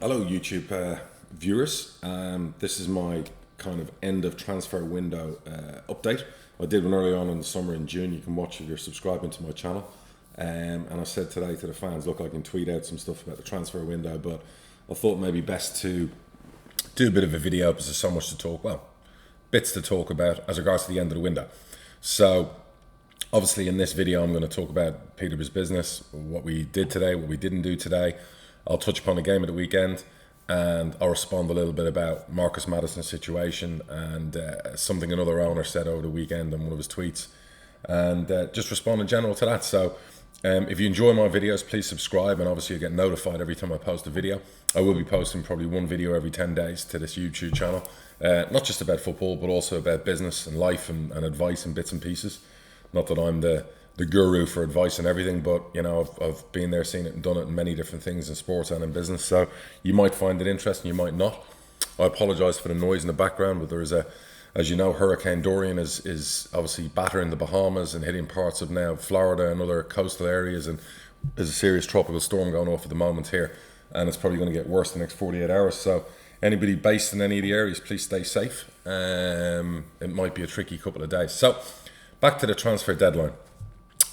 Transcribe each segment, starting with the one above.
Hello, YouTube viewers. This is my kind of end of transfer window update. I did one early on in the summer in June. You can watch if you're subscribing to my channel. And I said today to the fans, look, I can tweet out some stuff about the transfer window, but I thought maybe best to do a bit of a video because there's so much to talk, bits to talk about as regards to the end of the window. So obviously in this video, I'm going to talk about Peterborough's business, what we did today, what we didn't do today. I'll touch upon the game of the weekend, and I'll respond a little bit about Marcus Madison's situation and something another owner said over the weekend in one of his tweets, and just respond in general to that. So if you enjoy my videos, please subscribe, and obviously you get notified every time I post a video. I will be posting probably one video every 10 days to this YouTube channel, not just about football, but also about business and life and advice and bits and pieces. Not that I'm the guru for advice and everything, but you know, I've been there, seen it and done it in many different things in sports and in business, so you might find it interesting, you might not. I apologise for the noise in the background, but there is as you know, Hurricane Dorian is obviously battering the Bahamas and hitting parts of now Florida and other coastal areas, and there's a serious tropical storm going off at the moment here, and it's probably going to get worse the next 48 hours, so anybody based in any of the areas, please stay safe. It might be a tricky couple of days. So back to the transfer deadline.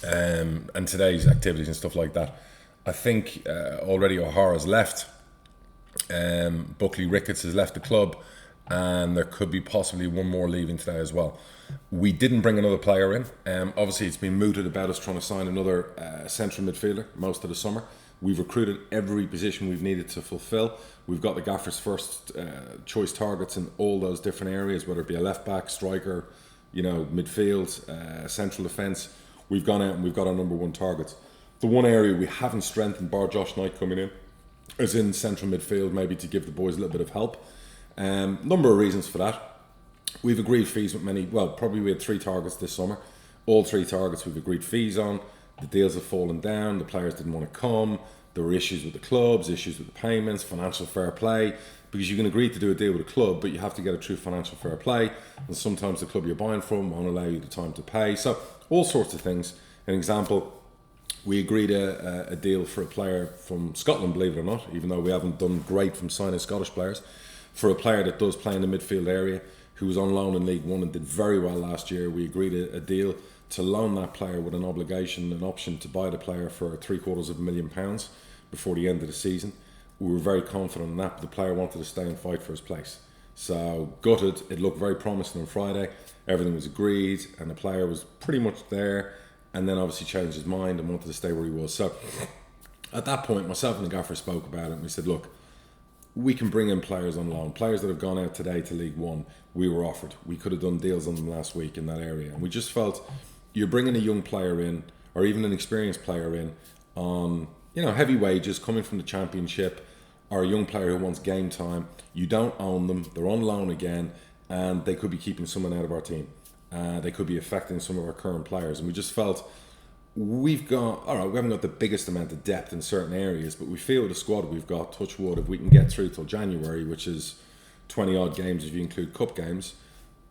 And today's activities and stuff like that. I think already O'Hara's left, Buckley Ricketts has left the club, and there could be possibly one more leaving today as well. We didn't bring another player in. Obviously it's been mooted about us trying to sign another central midfielder most of the summer. We've recruited every position we've needed to fulfill. We've got the gaffer's first choice targets in all those different areas, whether it be a left back, striker, midfield, central defence. We've gone out and we've got our number one targets. The one area we haven't strengthened, bar Josh Knight coming in, is in central midfield, maybe to give the boys a little bit of help. Number of reasons for that. We've agreed fees with probably we had 3 targets this summer. All 3 targets we've agreed fees on. The deals have fallen down, the players didn't want to come, there were issues with the clubs, issues with the payments, financial fair play, because you can agree to do a deal with a club, but you have to get a true financial fair play, and sometimes the club you're buying from won't allow you the time to pay. So all sorts of things. An example, we agreed a deal for a player from Scotland, believe it or not, even though we haven't done great from signing Scottish players, for a player that does play in the midfield area, who was on loan in League One and did very well last year. We agreed a deal to loan that player with an obligation, an option to buy the player for £750,000 before the end of the season. We were very confident in that, but the player wanted to stay and fight for his place. So gutted, it looked very promising on Friday. Everything was agreed and the player was pretty much there, and then obviously changed his mind and wanted to stay where he was. So at that point, myself and the gaffer spoke about it, and we said, look, we can bring in players on loan. Players that have gone out today to League One, we were offered. We could have done deals on them last week in that area. And we just felt you're bringing a young player in, or even an experienced player in, on heavy wages coming from the Championship, or a young player who wants game time. You don't own them. They're on loan again, and they could be keeping someone out of our team. They could be affecting some of our current players. And we just felt we haven't got the biggest amount of depth in certain areas, but we feel the squad we've got, touch wood, if we can get through till January, which is 20 odd games if you include cup games,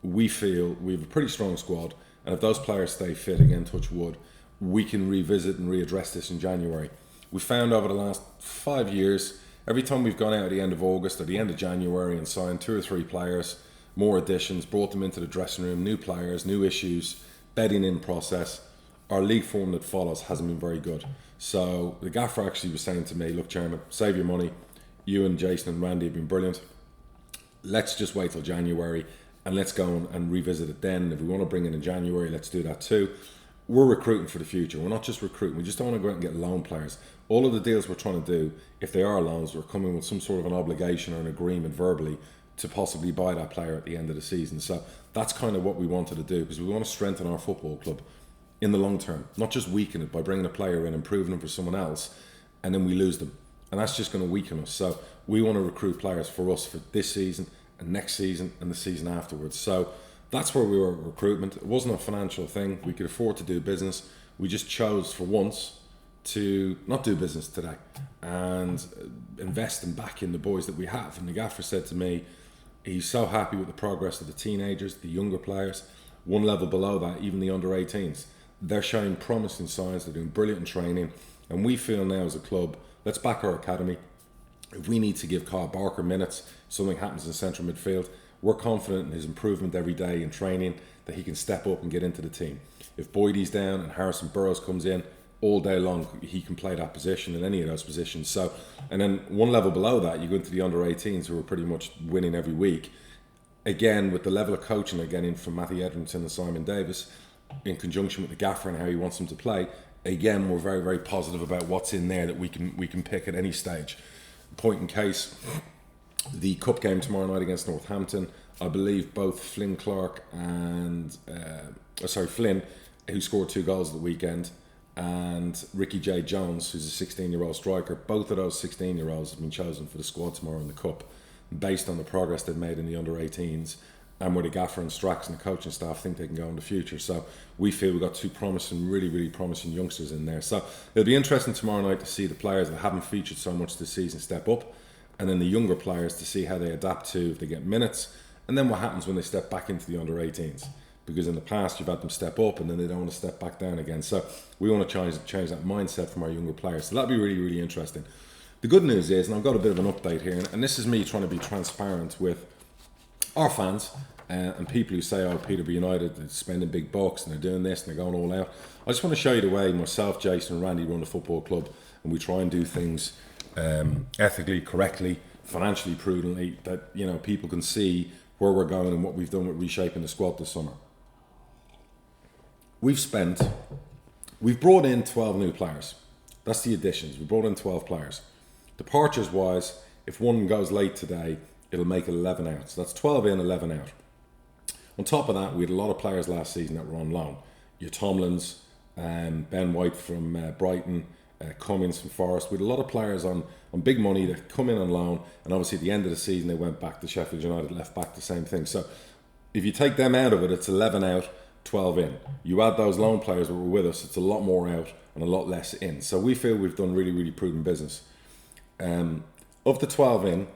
we feel we have a pretty strong squad. And if those players stay fit, again, touch wood, we can revisit and readdress this in January. We found over the last 5 years, every time we've gone out at the end of August or the end of January and signed 2 or 3 players, more additions, brought them into the dressing room, new players, new issues, bedding in process, our league form that follows hasn't been very good. So the gaffer actually was saying to me, look, Chairman, save your money. You and Jason and Randy have been brilliant. Let's just wait till January and let's go and revisit it then. If we want to bring in January, let's do that too. We're recruiting for the future. We're not just recruiting. We just don't want to go out and get loan players. All of the deals we're trying to do, if they are loans, we're coming with some sort of an obligation or an agreement verbally to possibly buy that player at the end of the season. So that's kind of what we wanted to do, because we want to strengthen our football club in the long term, not just weaken it by bringing a player in and proving them for someone else, and then we lose them. And that's just going to weaken us. So we want to recruit players for us for this season and next season and the season afterwards. So that's where we were at recruitment. It wasn't a financial thing. We could afford to do business. We just chose for once to not do business today and invest and back in the boys that we have. And the gaffer said to me, he's so happy with the progress of the teenagers, the younger players. One level below that, even the under 18s. They're showing promising signs. They're doing brilliant in training. And we feel now as a club, let's back our academy. If we need to give Kyle Barker minutes, something happens in central midfield, we're confident in his improvement every day in training that he can step up and get into the team. If Boydie's down and Harrison Burrows comes in, all day long he can play that position in any of those positions. So, and then one level below that, you go into the under-18s who are pretty much winning every week. Again, with the level of coaching they're getting from Matthew Edrington and Simon Davis, in conjunction with the gaffer and how he wants them to play, again, we're very, very positive about what's in there that we can pick at any stage. Point in case, the cup game tomorrow night against Northampton, I believe both Flynn Clark and Flynn, who scored 2 goals at the weekend, and Ricky J. Jones, who's a 16-year-old striker, both of those 16-year-olds have been chosen for the squad tomorrow in the cup, based on the progress they've made in the under-18s, and where the gaffer and Strax and the coaching staff think they can go in the future. So we feel we've got 2 promising, really, really promising youngsters in there. So it'll be interesting tomorrow night to see the players that haven't featured so much this season step up, and then the younger players to see how they adapt to if they get minutes, and then what happens when they step back into the under-18s. Because in the past you've had them step up and then they don't want to step back down again. So we want to change that mindset from our younger players. So that'll be really, really interesting. The good news is, and I've got a bit of an update here, and this is me trying to be transparent with our fans and people who say, oh, Peterborough United, they're spending big bucks and they're doing this and they're going all out. I just want to show you the way myself, Jason and Randy run the football club, and we try and do things ethically, correctly, financially, prudently, that, you know, people can see where we're going and what we've done with reshaping the squad this summer. We've brought in 12 new players. That's the additions. We brought in 12 players. Departures wise, if one goes late today, it'll make it 11 out. So that's 12 in, 11 out. On top of that, we had a lot of players last season that were on loan. Your Tomlins, Ben White from Brighton, Cummings from Forest. We had a lot of players on big money that come in on loan, and obviously at the end of the season they went back to Sheffield United, left back the same thing. So if you take them out of it, it's 11 out, 12 in. You add those loan players that were with us, it's a lot more out and a lot less in. So we feel we've done really, really prudent business. Of the 12 in,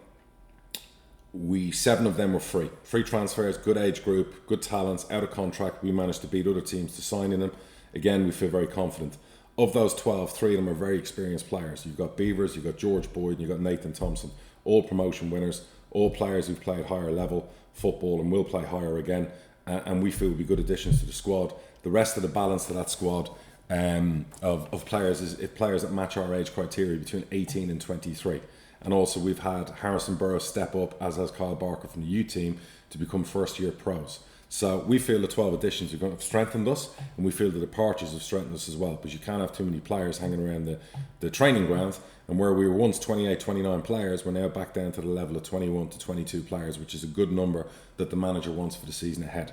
7 of them were free transfers, good age group, good talents, out of contract. We managed to beat other teams to sign in them. Again, we feel very confident. Of those 12, 3 of them are very experienced players. You've got Beavers, you've got George Boyd, and you've got Nathan Thompson, all promotion winners, all players who've played higher level football and will play higher again. And we feel will be good additions to the squad. The rest of the balance to that squad of players is players that match our age criteria between 18 and 23. And also we've had Harrison Burrows step up, as has Kyle Barker from the U team, to become first year pros. So we feel the 12 additions are going to have strengthened us, and we feel the departures have strengthened us as well, because you can't have too many players hanging around the training ground. And where we were once 28, 29 players, we're now back down to the level of 21 to 22 players, which is a good number that the manager wants for the season ahead.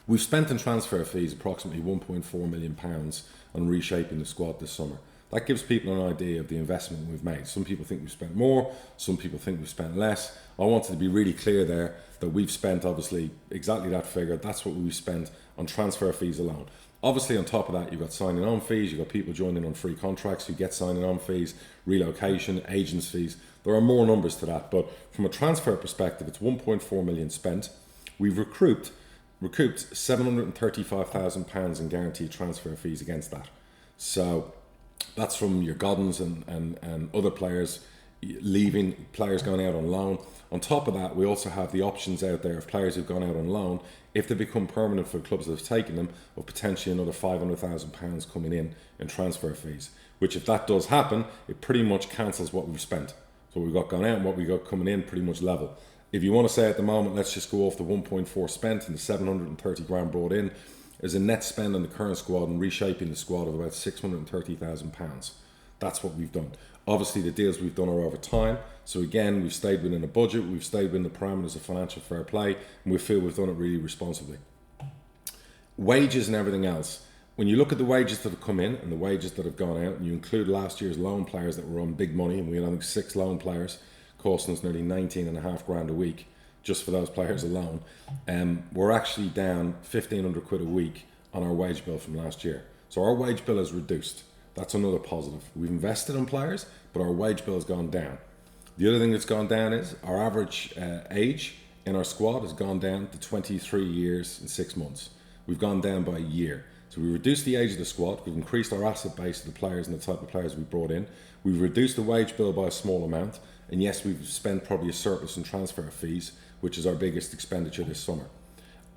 We've spent in transfer fees approximately £1.4 million on reshaping the squad this summer. That gives people an idea of the investment we've made. Some people think we've spent more, some people think we've spent less. I wanted to be really clear there that we've spent obviously exactly that figure. That's what we've spent on transfer fees alone. Obviously on top of that, you've got signing on fees, you've got people joining on free contracts who get signing on fees, relocation, agents fees. There are more numbers to that, but from a transfer perspective, it's 1.4 million spent. We've recouped £735,000 in guaranteed transfer fees against that. So that's from your Goddins and other players leaving, players going out on loan. On top of that, we also have the options out there of players who've gone out on loan, if they become permanent for the clubs that have taken them, of potentially another £500,000 coming in transfer fees, which if that does happen, it pretty much cancels what we've spent. So what we've got going out and what we've got coming in pretty much level. If you want to say at the moment, let's just go off the 1.4 spent and the 730 grand brought in, there's a net spend on the current squad and reshaping the squad of about £630,000. That's what we've done. Obviously the deals we've done are over time, so again we've stayed within a budget, we've stayed within the parameters of financial fair play, and we feel we've done it really responsibly. Wages and everything else, when you look at the wages that have come in and the wages that have gone out, and you include last year's loan players that were on big money, and we had I think 6 loan players costing us nearly 19.5 grand a week just for those players alone, we're actually down 1,500 quid a week on our wage bill from last year. So our wage bill is reduced. That's another positive. We've invested in players, but our wage bill has gone down. The other thing that's gone down is our average age in our squad has gone down to 23 years and 6 months. We've gone down by a year. So we reduced the age of the squad, we've increased our asset base of the players and the type of players we brought in, we've reduced the wage bill by a small amount, And yes, we've spent probably a surplus in transfer fees, which is our biggest expenditure this summer.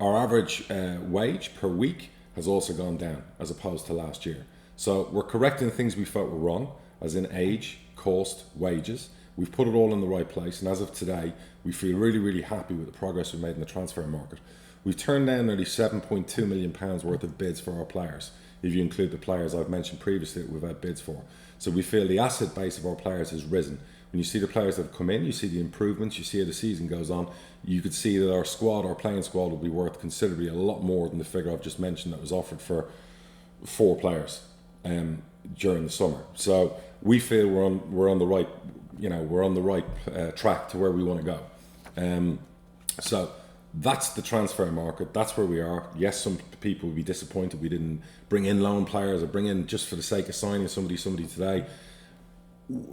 Our average wage per week has also gone down as opposed to last year. So we're correcting things we felt were wrong, as in age, cost, wages. We've put it all in the right place, and as of today, we feel really, really happy with the progress we've made in the transfer market. We've turned down nearly £7.2 million worth of bids for our players, if you include the players I've mentioned previously that we've had bids for. So we feel the asset base of our players has risen. When you see the players that have come in, you see the improvements, you see how the season goes on, you could see that our squad, our playing squad, will be worth considerably a lot more than the figure I've just mentioned that was offered for 4 players during the summer. So we feel we're on the right track to where we want to go. So that's the transfer market. That's where we are. Yes, some people will be disappointed we didn't bring in loan players or bring in just for the sake of signing somebody today.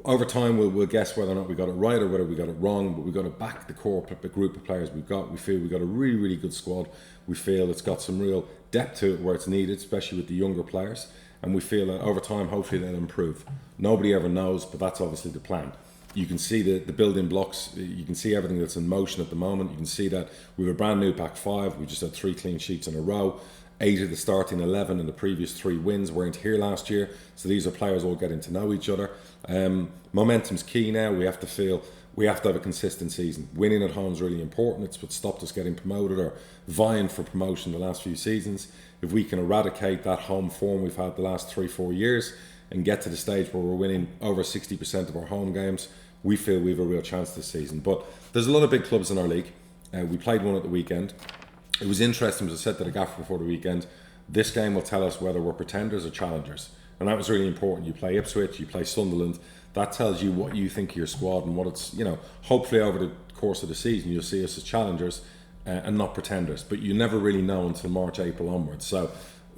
Over time, we'll guess whether or not we got it right or whether we got it wrong, but we've got to back the core group of players we've got. We feel we've got a really, really good squad. We feel it's got some real depth to it where it's needed, especially with the younger players. And we feel that over time, hopefully they'll improve. Nobody ever knows, but that's obviously the plan. You can see the building blocks. You can see everything that's in motion at the moment. You can see that we have a brand new back 5. We just had 3 clean sheets in a row. 8 of the starting 11 and the previous 3 wins weren't here last year. So these are players all getting to know each other. Momentum's key now. We have to have a consistent season. Winning at home is really important. It's what stopped us getting promoted or vying for promotion the last few seasons. If we can eradicate that home form we've had the last 3-4 years and get to the stage where we're winning over 60% of our home games, we feel we have a real chance this season. But there's a lot of big clubs in our league. We played one at the weekend. It was interesting, as I said to the gaffer before the weekend, this game will tell us whether we're pretenders or challengers. And that was really important. You play Ipswich, you play Sunderland. That tells you what you think of your squad and what it's, hopefully over the course of the season, you'll see us as challengers and not pretenders. But you never really know until March, April onwards. So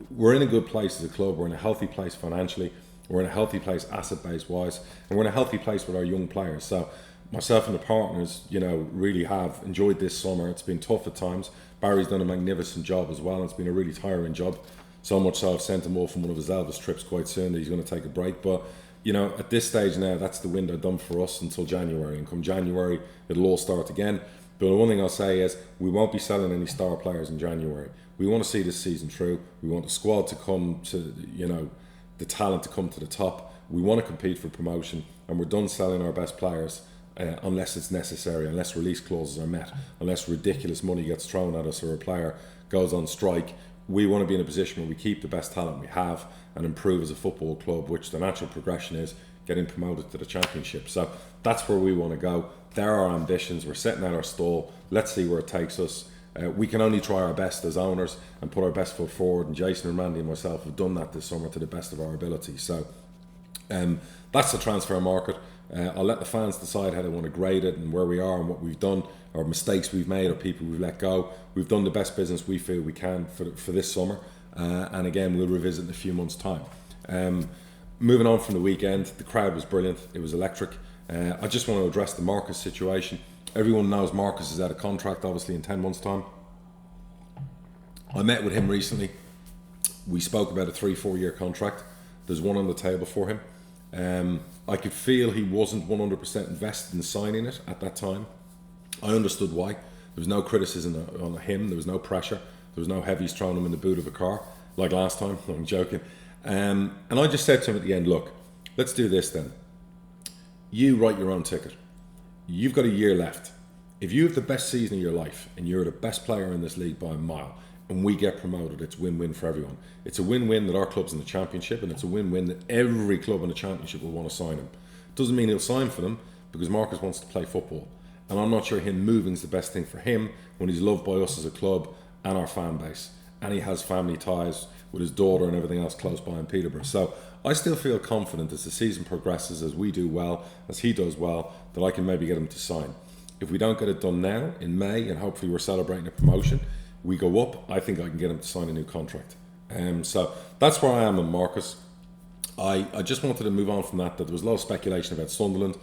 we're in a good place as a club. We're in a healthy place financially. We're in a healthy place asset base wise. And we're in a healthy place with our young players. So myself and the partners, really have enjoyed this summer. It's been tough at times. Barry's done a magnificent job as well. It's been a really tiring job. So much so I've sent him off on one of his Elvis trips quite soon that he's going to take a break. But, at this stage now, that's the window done for us until January. And come January, it'll all start again. But the one thing I'll say is we won't be selling any star players in January. We want to see this season through. We want the squad to come to, the talent to come to the top. We want to compete for promotion. And we're done selling our best players unless it's necessary, unless release clauses are met, unless ridiculous money gets thrown at us or a player goes on strike. We want to be in a position where we keep the best talent we have and improve as a football club, which the natural progression is getting promoted to the Championship. So that's where we want to go. There are our ambitions. We're setting out our stall. Let's see where it takes us. We can only try our best as owners and put our best foot forward. And Jason and Randy and myself have done that this summer to the best of our ability. So that's the transfer market. I'll let the fans decide how they want to grade it and where we are and what we've done, or mistakes we've made, or people we've let go. We've done the best business we feel we can for this summer, and again we'll revisit in a few months' time. Moving on from the weekend, the crowd was brilliant. It was electric. I just want to address the Marcus situation. Everyone knows Marcus is out of contract, obviously, in 10 months' time. I met with him recently. We spoke about a 3-4 year contract. There's one on the table for him. I could feel he wasn't 100% invested in signing it at that time. I understood why. There was no criticism on him. There was no pressure. There was no heavies throwing him in the boot of a car like last time. I'm joking. And I just said to him at the end, look, let's do this then. You write your own ticket. You've got a year left. If you have the best season of your life and you're the best player in this league by a mile, and we get promoted, it's win-win for everyone. It's a win-win that our club's in the Championship, and it's a win-win that every club in the Championship will want to sign him. Doesn't mean he'll sign for them, because Marcus wants to play football. And I'm not sure him moving is the best thing for him when he's loved by us as a club and our fan base. And he has family ties with his daughter and everything else close by in Peterborough. So I still feel confident as the season progresses, as we do well, as he does well, that I can maybe get him to sign. If we don't get it done now, in May, and hopefully we're celebrating a promotion, we go up, I think I can get him to sign a new contract. So that's where I am on Marcus. I just wanted to move on from that there was a lot of speculation about Sunderland.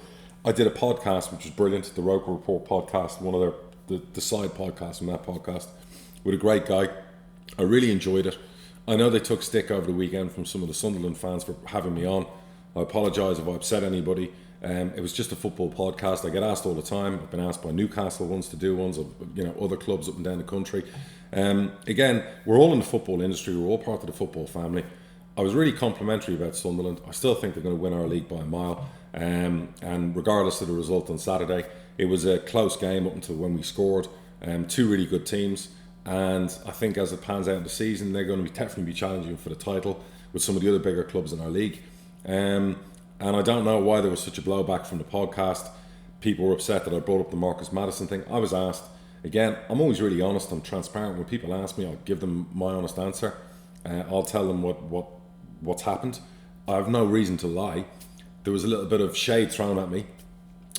I did a podcast which was brilliant, the Roker Report podcast, one of the side podcasts from that podcast, with a great guy. I really enjoyed it. I know they took stick over the weekend from some of the Sunderland fans for having me on. I apologise if I upset anybody. It was just a football podcast. I get asked all the time. I've been asked by Newcastle once to do ones, of other clubs up and down the country. Again, we're all in the football industry. We're all part of the football family. I was really complimentary about Sunderland. I still think they're going to win our league by a mile. And regardless of the result on Saturday, it was a close game up until when we scored. Two really good teams. And I think as it pans out in the season, they're going to definitely be challenging for the title with some of the other bigger clubs in our league. And I don't know why there was such a blowback from the podcast. People were upset that I brought up the Marcus Madison thing. I was asked. Again, I'm always really honest. I'm transparent. When people ask me, I'll give them my honest answer. I'll tell them what's happened. I have no reason to lie. There was a little bit of shade thrown at me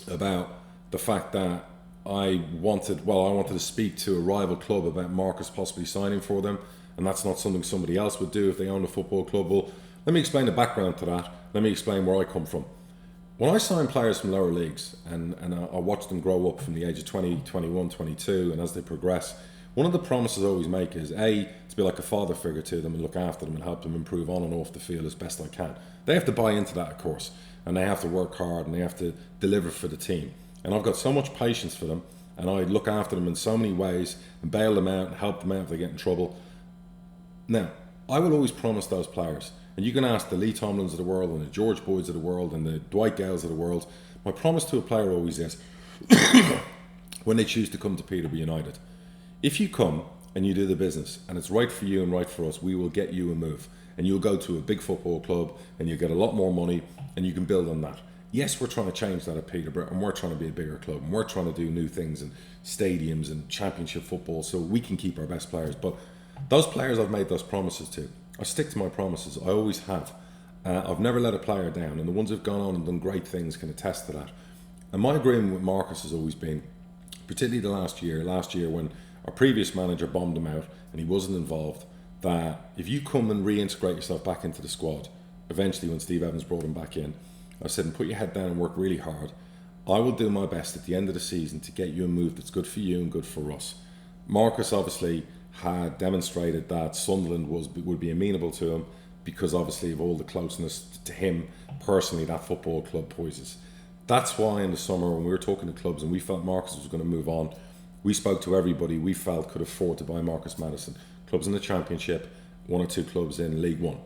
about the fact that I wanted to speak to a rival club about Marcus possibly signing for them, and that's not something somebody else would do if they own a football club. Well, let me explain the background to that. Let me explain where I come from. When I sign players from lower leagues and I watch them grow up from the age of 20, 21, 22, and as they progress, one of the promises I always make is A, to be like a father figure to them and look after them and help them improve on and off the field as best I can. They have to buy into that, of course, and they have to work hard and they have to deliver for the team. And I've got so much patience for them, and I look after them in so many ways and bail them out and help them out if they get in trouble. Now, I will always promise those players, and you can ask the Lee Tomlins of the world and the George Boyds of the world and the Dwight Gales of the world, my promise to a player always is, when they choose to come to Peterborough United, if you come and you do the business and it's right for you and right for us, we will get you a move. And you'll go to a big football club and you'll get a lot more money and you can build on that. Yes, we're trying to change that at Peterborough, and we're trying to be a bigger club, and we're trying to do new things and stadiums and championship football so we can keep our best players. But those players I've made those promises to, I stick to my promises. I always have. I've never let a player down, and the ones who've gone on and done great things can attest to that. And my agreement with Marcus has always been, particularly the last year when our previous manager bombed him out and he wasn't involved, that if you come and reintegrate yourself back into the squad, eventually when Steve Evans brought him back in, I said, and put your head down and work really hard, I will do my best at the end of the season to get you a move that's good for you and good for us. Marcus obviously had demonstrated that Sunderland would be amenable to him because obviously of all the closeness to him personally that football club poses. That's why in the summer when we were talking to clubs and we felt Marcus was going to move on, we spoke to everybody we felt could afford to buy Marcus Madison. Clubs in the Championship, one or two clubs in League One.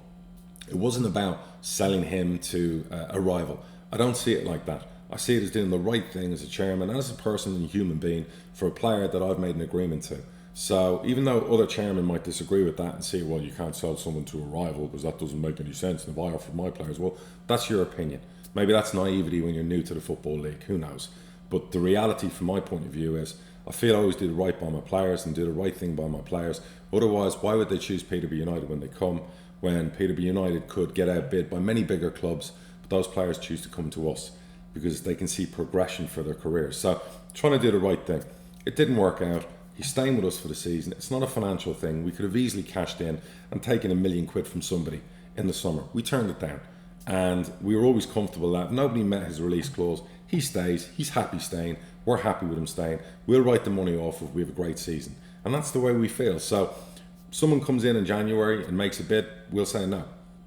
It wasn't about selling him to a rival. I don't see it like that. I see it as doing the right thing as a chairman and as a person and a human being for a player that I've made an agreement to. So even though other chairmen might disagree with that and say, well, you can't sell someone to a rival because that doesn't make any sense, and if I offered my players, well, that's your opinion. Maybe that's naivety when you're new to the Football League, who knows? But the reality from my point of view is I feel I always do the right by my players and do the right thing by my players. Otherwise, why would they choose Peterborough United when they come, when Peterborough United could get outbid by many bigger clubs, but those players choose to come to us because they can see progression for their careers. So trying to do the right thing. It didn't work out. He's staying with us for the season. It's not a financial thing. We could have easily cashed in and taken £1 million from somebody in the summer. We turned it down, and we were always comfortable that if nobody met his release clause, he stays. He's happy staying. We're happy with him staying. We'll write the money off if we have a great season, and that's the way we feel. So someone comes in January and makes a bid, we'll say no.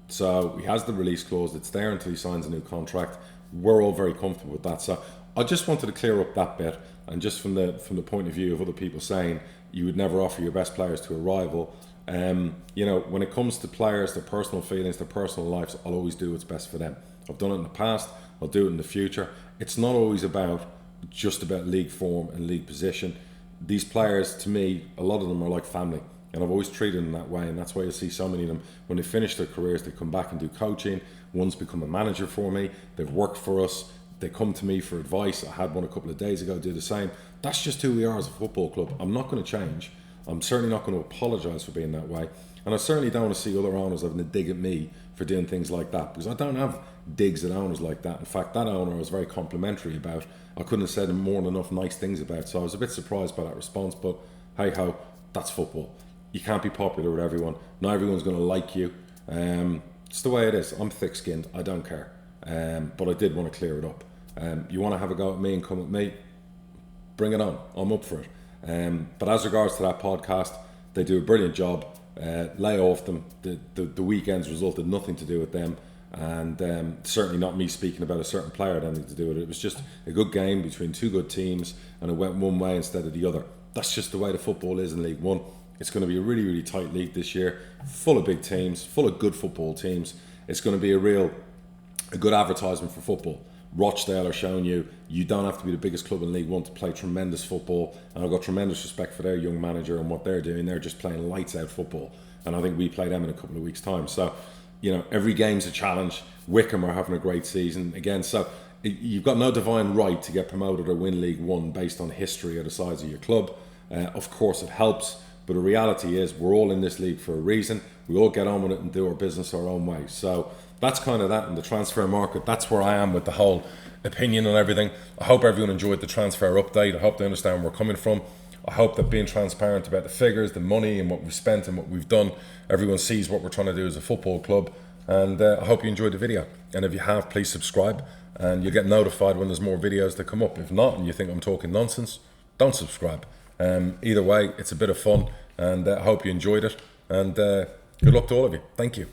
So he has the release clause. It's there until he signs a new contract. We're all very comfortable with that. So I just wanted to clear up that bit, and just from the point of view of other people saying you would never offer your best players to a rival. When it comes to players, their personal feelings, their personal lives, I'll always do what's best for them. I've done it in the past. I'll do it in the future. It's not always just about league form and league position. These players, to me, a lot of them are like family, and I've always treated them that way, and that's why you see so many of them, when they finish their careers, they come back and do coaching. One's become a manager for me. They've worked for us. They come to me for advice. I had one a couple of days ago do the same. That's just who we are as a football club. I'm not going to change. I'm certainly not going to apologise for being that way. And I certainly don't want to see other owners having a dig at me for doing things like that, because I don't have digs at owners like that. In fact, that owner I was very complimentary about. I couldn't have said more than enough nice things about. So I was a bit surprised by that response, but hey ho, that's football. You can't be popular with everyone. Not everyone's going to like you. It's the way it is. I'm thick-skinned. I don't care. But I did want to clear it up. You want to have a go at me and come at me? Bring it on. I'm up for it. But as regards to that podcast, they do a brilliant job. Lay off them. The weekend's result had nothing to do with them. And certainly not me speaking about a certain player had anything to do with it. It was just a good game between two good teams, and it went one way instead of the other. That's just the way the football is in League One. It's going to be a really, really tight league this year, full of big teams, full of good football teams. It's going to be a good advertisement for football. Rochdale are showing you don't have to be the biggest club in League One to play tremendous football, and I've got tremendous respect for their young manager and what they're doing. They're just playing lights out football, and I think we play them in a couple of weeks' time. So, every game's a challenge. Wycombe are having a great season again. So you've got no divine right to get promoted or win League One based on history or the size of your club. Of course it helps, but the reality is we're all in this league for a reason. We all get on with it and do our business our own way. So that's kind of that in the transfer market. That's where I am with the whole opinion and everything. I hope everyone enjoyed the transfer update. I hope they understand where we're coming from. I hope that being transparent about the figures, the money and what we've spent and what we've done, everyone sees what we're trying to do as a football club. And I hope you enjoyed the video. And if you have, please subscribe, and you'll get notified when there's more videos that come up. If not, and you think I'm talking nonsense, don't subscribe. Either way, it's a bit of fun, and I hope you enjoyed it. And good luck to all of you. Thank you.